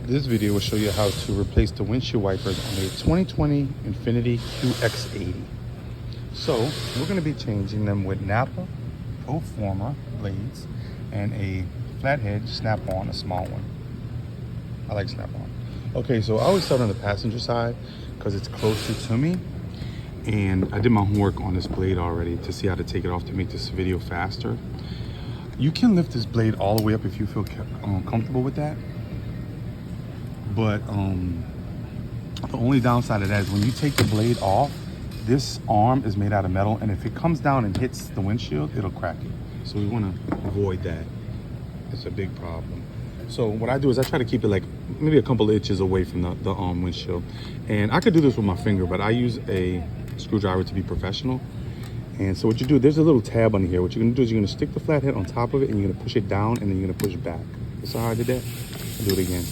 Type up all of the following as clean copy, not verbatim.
This video will show you how to replace the windshield wipers on a 2020 Infiniti QX80. So we're going to be changing them with Napa Pro-Former blades and a flathead snap-on, a small one. I like snap-on. Okay, so I always start on the passenger side because it's closer to me. And I did my homework on this blade already to see how to take it off to make this video faster. You can lift this blade all the way up if you feel comfortable with that. But the only downside of that is when you take the blade off, this arm is made out of metal, and if it comes down and hits the windshield, it'll crack it. So we want to avoid that. It's a big problem. So what I do is I try to keep it like maybe a couple of inches away from the windshield. And I could do this with my finger, but I use a screwdriver to be professional. And so what you do, there's a little tab under here. What you're gonna do is you're gonna stick the flathead on top of it, and you're gonna push it down, and then you're gonna push back. You saw how I did that? I'll do it again.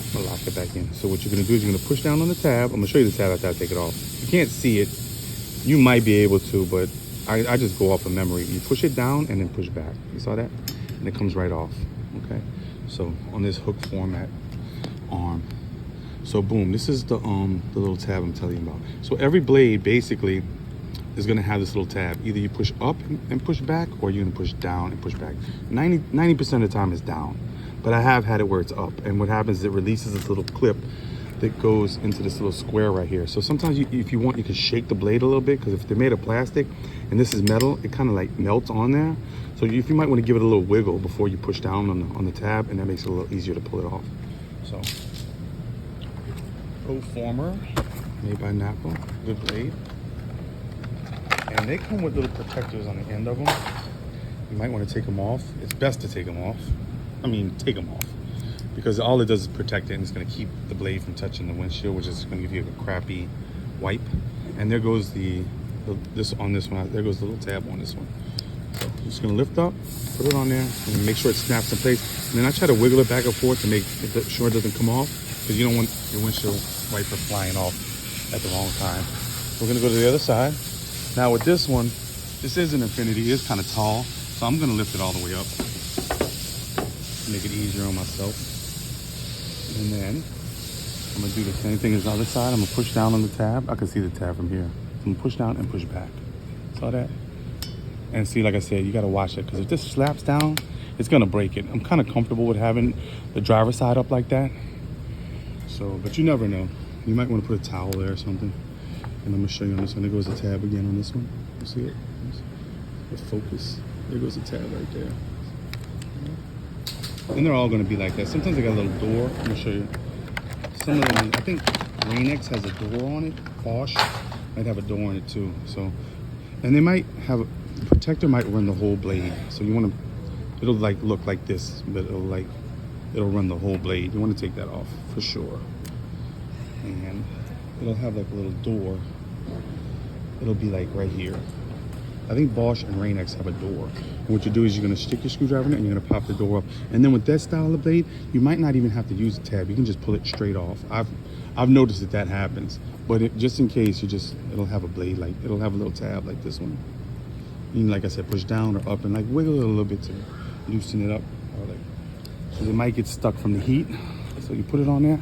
I'm gonna lock it back in. So what you're gonna do is you're gonna push down on the tab. I'm gonna show you the tab after I take it off. You can't see it. You might be able to, but I just go off of memory. You push it down and then push back. You saw that? And it comes right off, okay? So on this hook format arm. So boom, this is the little tab I'm telling you about. So every blade basically is gonna have this little tab. Either you push up and push back, or you're gonna push down and push back. 90% of the time it's down, but I have had it where it's up. And what happens is it releases this little clip that goes into this little square right here. So sometimes if you want, you can shake the blade a little bit, because if they're made of plastic and this is metal, it kind of like melts on there. So if you might want to give it a little wiggle before you push down on the tab, and that makes it a little easier to pull it off. So Pro-Former, made by Napa, good blade. And they come with little protectors on the end of them. You might want to take them off. It's best to take them off. I mean, take them off, because all it does is protect it, and it's going to keep the blade from touching the windshield, which is going to give you a crappy wipe. And there goes this on this one. There goes the little tab on this one. So I'm just going to lift up, put it on there, and make sure it snaps in place. And then I try to wiggle it back and forth to make sure it doesn't come off, because you don't want your windshield wiper flying off at the wrong time. We're going to go to the other side. Now with this one, this is an Infiniti. It's kind of tall, so I'm going to lift it all the way up to make it easier on myself. And then I'm going to do the same thing as the other side. I'm going to push down on the tab. I can see the tab from here. I'm going to push down and push back. Saw that? And see, like I said, you got to watch it, because if this slaps down, it's going to break it. I'm kind of comfortable with having the driver's side up like that. So, but you never know. You might want to put a towel there or something. And I'm going to show you on this one. There goes the tab again on this one. You see it? Let's focus. There goes the tab right there. And they're all going to be like that. Sometimes they got a little door. I'm going to show you. Some of them, I think Rain-X has a door on it. Bosch might have a door on it too. So, and they might have, the protector might run the whole blade. So you want to, it'll like look like this, but it'll run the whole blade. You want to take that off for sure. And it'll have like a little door. It'll be like right here. I think Bosch and Rain-X have a door. And what you do is you're gonna stick your screwdriver in it, and you're gonna pop the door up. And then with that style of blade, you might not even have to use the tab. You can just pull it straight off. I've noticed that happens. But just in case, it'll have a blade, like it'll have a little tab like this one. You can, like I said, push down or up and like wiggle it a little bit to loosen it up. So it might get stuck from the heat. So you put it on there,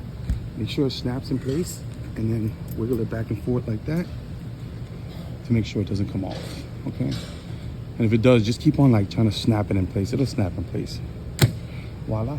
make sure it snaps in place, and then wiggle it back and forth like that to make sure it doesn't come off. Okay, and if it does, just keep on like trying to snap it in place. It'll snap in place. Voila.